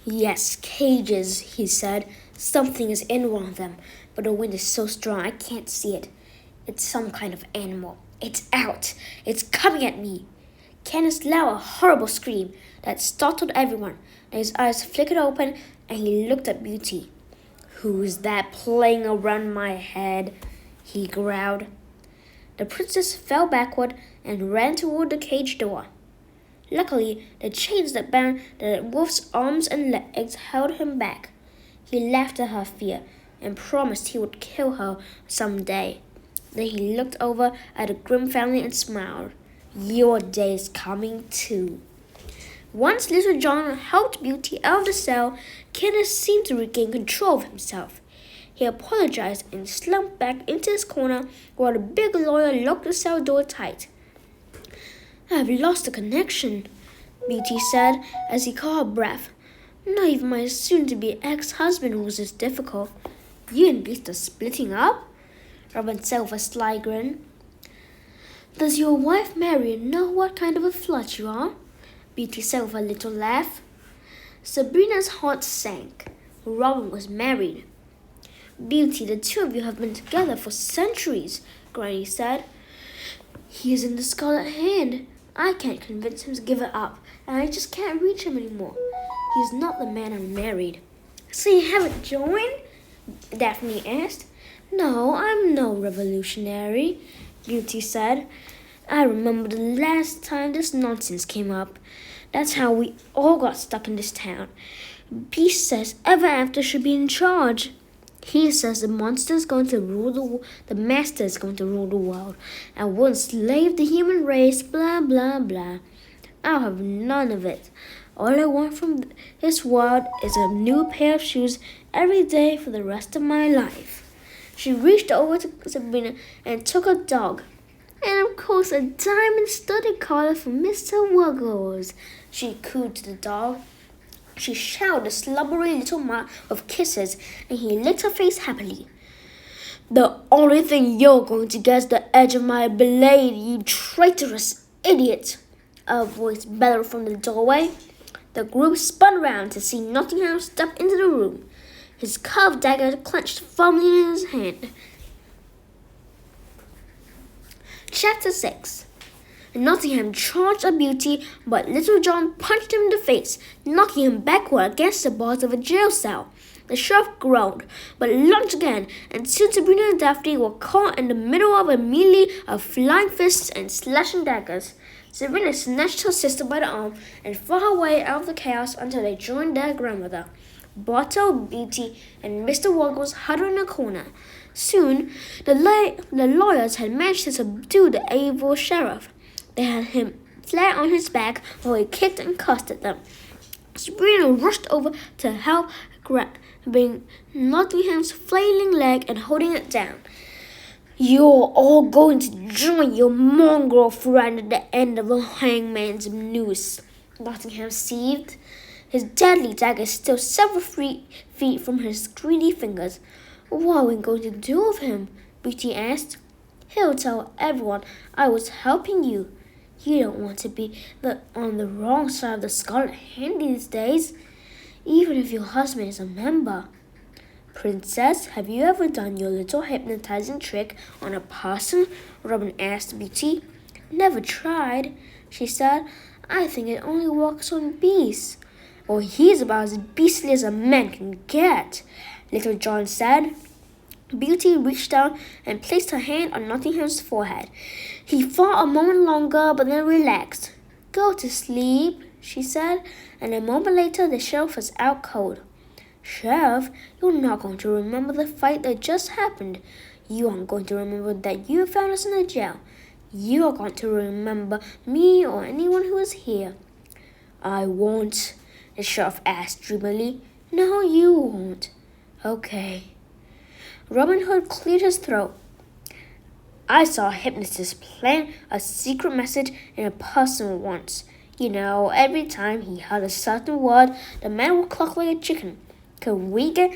Yes, cages, he said. Something is in one of them, but the wind is so strong I can't see it. It's some kind of animal. It's out. It's coming at me. Kenneth let out a horrible scream that startled everyone, and his eyes flickered open and he looked at Beauty. Who's that playing around my head? He growled. The princess fell backward and ran toward the cage door. Luckily, the chains that bound the wolf's arms and legs held him back. He laughed at her fear and promised he would kill her some day. Then he looked over at the Grim family and smiled. Your day is coming too. Once Little John helped Beauty out of the cell, Kenneth seemed to regain control of himself. He apologized and slumped back into his corner while the big lawyer locked the cell door tight. I've lost the connection, Beauty said as he caught her breath. Not even my soon-to-be ex-husband was this difficult. You and Beast are splitting up? Robin said with a sly grin. Does your wife Marion know what kind of a flirt you are? Beauty said with a little laugh. Sabrina's heart sank. Robin was married. Beauty, the two of you have been together for centuries, Granny said. He is in the Scarlet Hand. I can't convince him to give it up, and I just can't reach him anymore. He's not the man I married. So you haven't joined? Daphne asked. No, I'm no revolutionary, Beauty said. I remember the last time this nonsense came up. That's how we all got stuck in this town. Beast says ever after should be in charge. He says the monster is going to rule the master is going to rule the world and will enslave the human race, blah, blah, blah. I'll have none of it. All I want from this world is a new pair of shoes every day for the rest of my life. She reached over to Sabrina and took a dog. And of course a diamond-studded collar for Mr. Wuggles, she cooed to the dog. She showered the slubbery little mouth with kisses, and he licked her face happily. The only thing you're going to get is the edge of my blade, you traitorous idiot! A voice bellowed from the doorway. The group spun round to see Nottingham step into the room, his carved dagger clenched firmly in his hand. Chapter 6. Nottingham charged at Beauty, but Little John punched him in the face, knocking him backward against the bars of a jail cell. The sheriff groaned, but lunged again, and soon Sabrina and Daphne were caught in the middle of a melee of flying fists and slashing daggers. Sabrina snatched her sister by the arm and fought her way out of the chaos until they joined their grandmother. Bartle, Beauty, and Mr. Wuggles huddled in a corner. Soon, the lawyers had managed to subdue the evil sheriff. They had him flat on his back while he kicked and cussed at them. Sabrina rushed over to help, grabbing Nottingham's flailing leg and holding it down. You're all going to join your mongrel friend at the end of the hangman's noose, Nottingham seethed. His deadly dagger still several feet from his greedy fingers. What are we going to do with him? Beauty asked. He'll tell everyone I was helping you. You don't want to be on the wrong side of the Scarlet Hand these days, even if your husband is a member. Princess, have you ever done your little hypnotizing trick on a person? Robin asked Beauty. Never tried, she said. I think it only works on beasts. Well, he's about as beastly as a man can get, Little John said. Beauty reached down and placed her hand on Nottingham's forehead. He fought a moment longer, but then relaxed. Go to sleep, she said, and a moment later the sheriff was out cold. Sheriff, you're not going to remember the fight that just happened. You aren't going to remember that you found us in the jail. You are going to remember me or anyone who was here. I won't, the sheriff asked dreamily. No, you won't. Okay. Robin Hood cleared his throat. I saw a hypnotist plant a secret message in a person once. You know, every time he heard a certain word, the man would cluck like a chicken. Could we get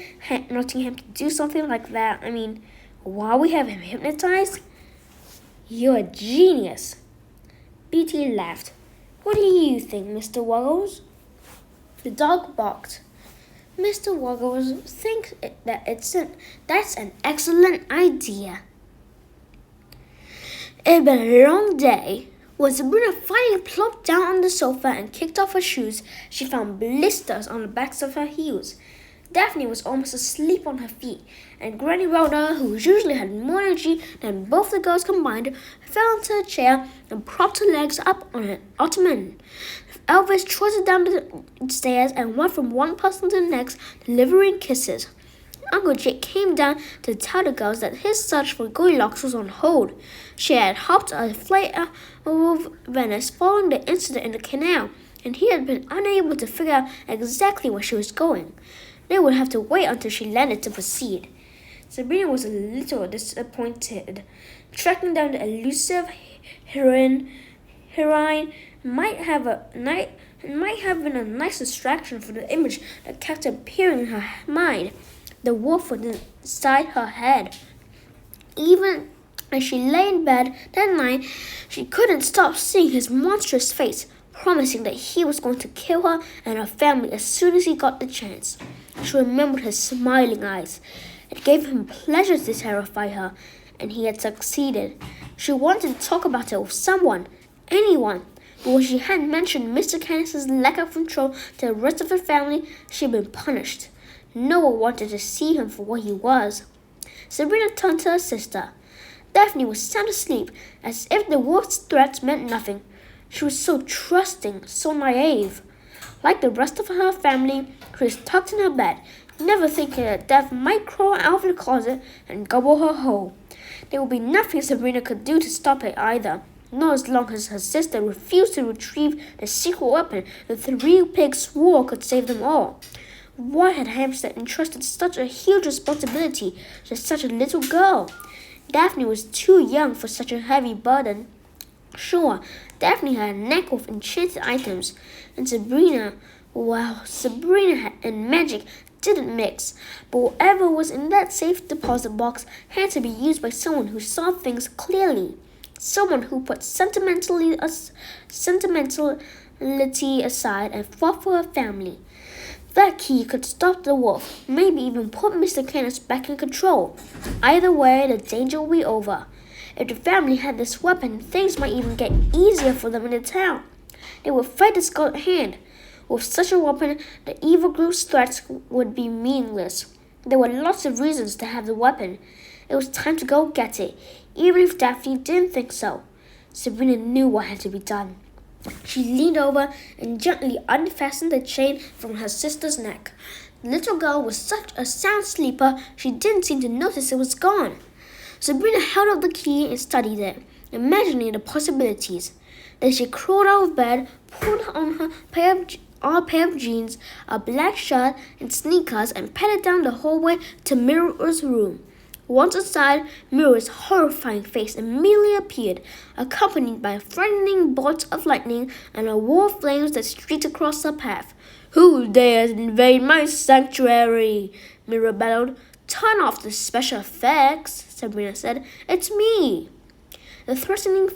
Nottingham to do something like that? I mean, while we have him hypnotized? You're a genius. Beauty laughed. What do you think, Mr. Wuggles? The dog barked. Mr. Wuggles thinks that's an excellent idea. It had been a long day. When Sabrina finally plopped down on the sofa and kicked off her shoes, she found blisters on the backs of her heels. Daphne was almost asleep on her feet, and Granny Rhoda, who usually had more energy than both the girls combined, fell into a chair and propped her legs up on an ottoman. Elvis trotted down the stairs and went from one person to the next, delivering kisses. Uncle Jake came down to tell the girls that his search for Goldilocks was on hold. She had hopped a flight of Venice following the incident in the canal, and he had been unable to figure out exactly where she was going. They would have to wait until she landed to proceed. Sabrina was a little disappointed. Tracking down the elusive heroine might have been a nice distraction for the image that kept appearing in her mind. The wolf was inside her head. Even as she lay in bed that night, she couldn't stop seeing his monstrous face, promising that he was going to kill her and her family as soon as he got the chance. She remembered his smiling eyes. It gave him pleasure to terrify her, and he had succeeded. She wanted to talk about it with someone, anyone, but when she had mentioned Mr. Candace's lack of control to the rest of her family, she had been punished. No one wanted to see him for what he was. Sabrina turned to her sister. Daphne was sound asleep, as if the wolf's threats meant nothing. She was so trusting, so naive. Like the rest of her family, she was tucked in her bed, never thinking that Death might crawl out of the closet and gobble her whole. There would be nothing Sabrina could do to stop it either, not as long as her sister refused to retrieve the secret weapon the three pigs swore could save them all. Why had Hampstead entrusted such a huge responsibility to such a little girl? Daphne was too young for such a heavy burden. Sure, Daphne had a knack with enchanted items, and Sabrina and magic didn't mix, but whatever was in that safe deposit box had to be used by someone who saw things clearly, someone who put sentimentality aside and fought for her family. That key could stop the wolf, maybe even put Mr. Candace back in control. Either way, the danger would be over. If the family had this weapon, things might even get easier for them in the town. They would fight the Scarlet Hand. With such a weapon, the evil group's threats would be meaningless. There were lots of reasons to have the weapon. It was time to go get it, even if Daphne didn't think so. Sabrina knew what had to be done. She leaned over and gently unfastened the chain from her sister's neck. The little girl was such a sound sleeper, she didn't seem to notice it was gone. Sabrina held up the key and studied it, imagining the possibilities. Then she crawled out of bed, pulled on her pair of jeans, a black shirt, and sneakers, and padded down the hallway to Mirror's room. Once inside, Mirror's horrifying face immediately appeared, accompanied by frightening bolts of lightning and a wall of flames that streaked across her path. "Who dares invade my sanctuary?" Mirror bellowed. "Turn off the special effects," Sabrina said. "It's me." The threatening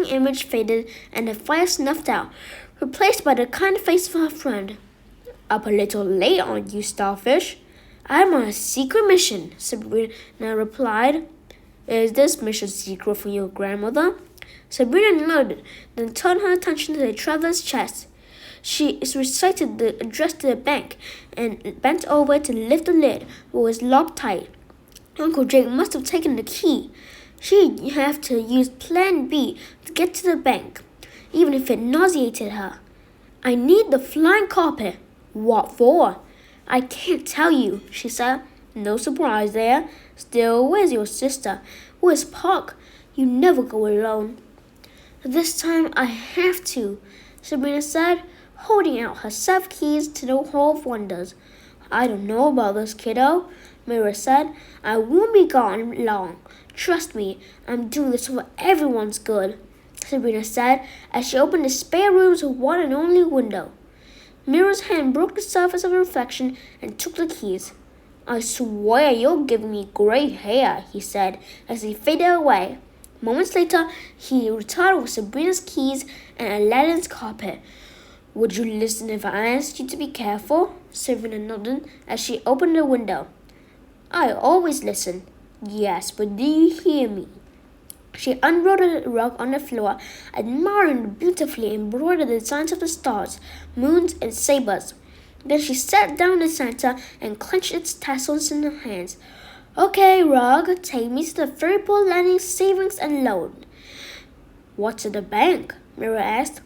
image faded and the fire snuffed out, replaced by the kind face of her friend. "Up a little late, aren't you, Starfish?" "I'm on a secret mission," Sabrina replied. "Is this mission secret from your grandmother?" Sabrina nodded, then turned her attention to the traveler's chest. She recited the address to the bank and bent over to lift the lid, but was locked tight. Uncle Jake must have taken the key. She'd have to use Plan B to get to the bank, even if it nauseated her. "I need the flying carpet." "What for?" "I can't tell you," she said. "No surprise there. Still, where's your sister? Where's Puck? You never go alone." "This time I have to," Sabrina said, holding out her 7 keys to the Hall of Wonders. "I don't know about this, kiddo," Mirror said. "I won't be gone long. Trust me, I'm doing this for everyone's good," Sabrina said as she opened the spare room's one and only window. Mirror's hand broke the surface of the reflection and took the keys. "I swear you're giving me grey hair," he said as he faded away. Moments later, he returned with Sabrina's keys and Aladdin's carpet. Would you listen if I asked you to be careful? Sabrina nodded as she opened the window. I always listen. Yes, but do you hear me? She unrolled a rug on the floor, admiring the beautifully embroidered designs of the stars, moons, and sabers. Then she sat down the center and clenched its tassels in her hands. Okay, rug, take me to the Fairyport Landing savings and loan. What's at the bank? Mira asked.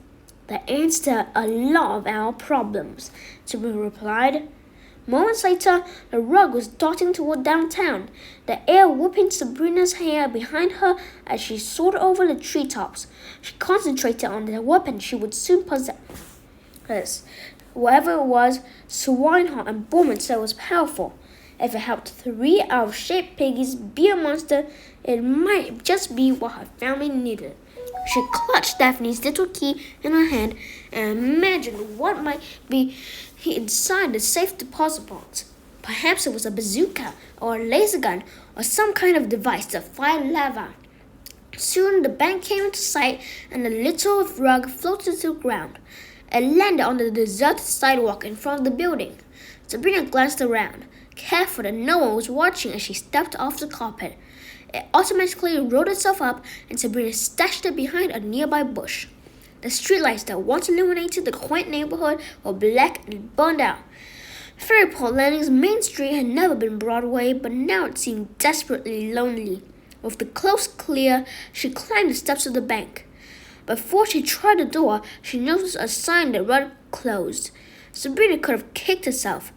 The answer to a lot of our problems, Sabrina replied. Moments later, the rug was darting toward downtown, the air whipping Sabrina's hair behind her as she soared over the treetops. She concentrated on the weapon she would soon possess. Whatever it was, Swinehart and Bowman said it was powerful. If it helped 3 out-of-shape piggies be a monster, it might just be what her family needed. She clutched Daphne's little key in her hand and imagined what might be inside the safe deposit box. Perhaps it was a bazooka or a laser gun or some kind of device that fired lava. Soon the bank came into sight and the little rug floated to the ground. It landed on the deserted sidewalk in front of the building. Sabrina glanced around, careful that no one was watching as she stepped off the carpet. It automatically rolled itself up and Sabrina stashed it behind a nearby bush. The streetlights that once illuminated the quaint neighborhood were black and burned out. Fairyport Landing's main street had never been Broadway, but now it seemed desperately lonely. With the coast clear, she climbed the steps of the bank. Before she tried the door, she noticed a sign that read closed. Sabrina could have kicked herself.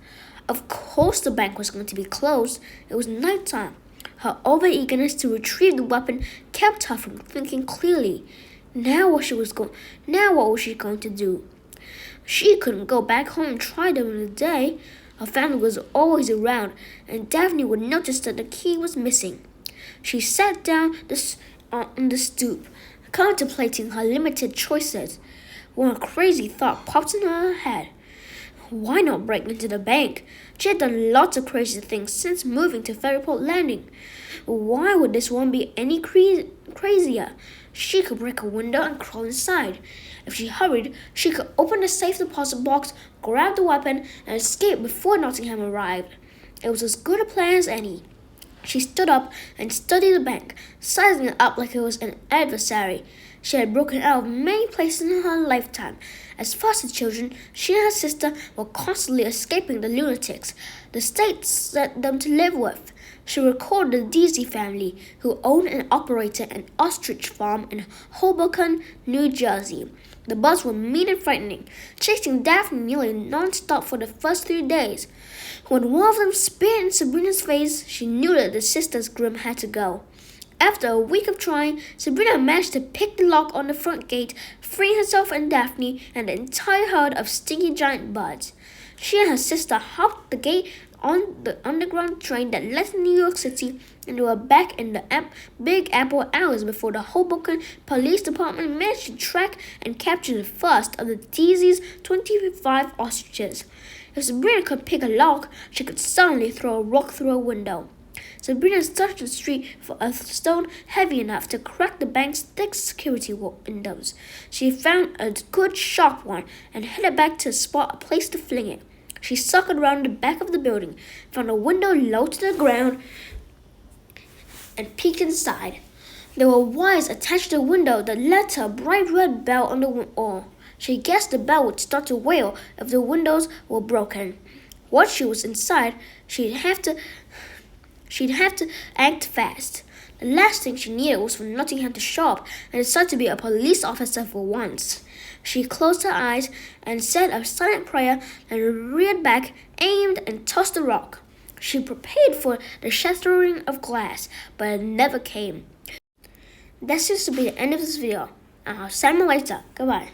Of course the bank was going to be closed. It was nighttime. Her over-eagerness to retrieve the weapon kept her from thinking clearly. Now what was she going to do? She couldn't go back home and try during the day. Her family was always around, and Daphne would notice that the key was missing. She sat down on the stoop, contemplating her limited choices, when a crazy thought popped into her head. Why not break into the bank? She had done lots of crazy things since moving to Fairyport Landing. Why would this one be any crazier? She could break a window and crawl inside. If she hurried, she could open the safe deposit box, grab the weapon, and escape before Nottingham arrived. It was as good a plan as any. She stood up and studied the bank, sizing it up like it was an adversary. She had broken out of many places in her lifetime. As foster children, she and her sister were constantly escaping the lunatics the state set them to live with. She recalled the Deasy family, who owned and operated an ostrich farm in Hoboken, New Jersey. The bugs were mean and frightening, chasing Daphne nearly non-stop for the first 3 days. When one of them spit in Sabrina's face, she knew that the sisters Grimm had to go. After a week of trying, Sabrina managed to pick the lock on the front gate, freeing herself and Daphne and the entire herd of stinky giant bugs. She and her sister hopped the gate on the underground train that led to New York City, and they were back in the Big Apple hours before the Hoboken Police Department managed to track and capture the first of the Deasy's 25 ostriches. If Sabrina could pick a lock, she could suddenly throw a rock through a window. Sabrina searched the street for a stone heavy enough to crack the bank's thick security windows. She found a good sharp one and headed back to spot a place to fling it. She circled around the back of the building, found a window low to the ground, and peeked inside. There were wires attached to the window that led to a bright red bell on the wall. She guessed the bell would start to wail if the windows were broken. Once she was inside, she'd have to act fast. The last thing she needed was for Nottingham to show up and decide to be a police officer for once. She closed her eyes and said a silent prayer and reared back, aimed, and tossed the rock. She prepared for the shattering of glass, but it never came. That seems to be the end of this video. I'll see you later. Goodbye.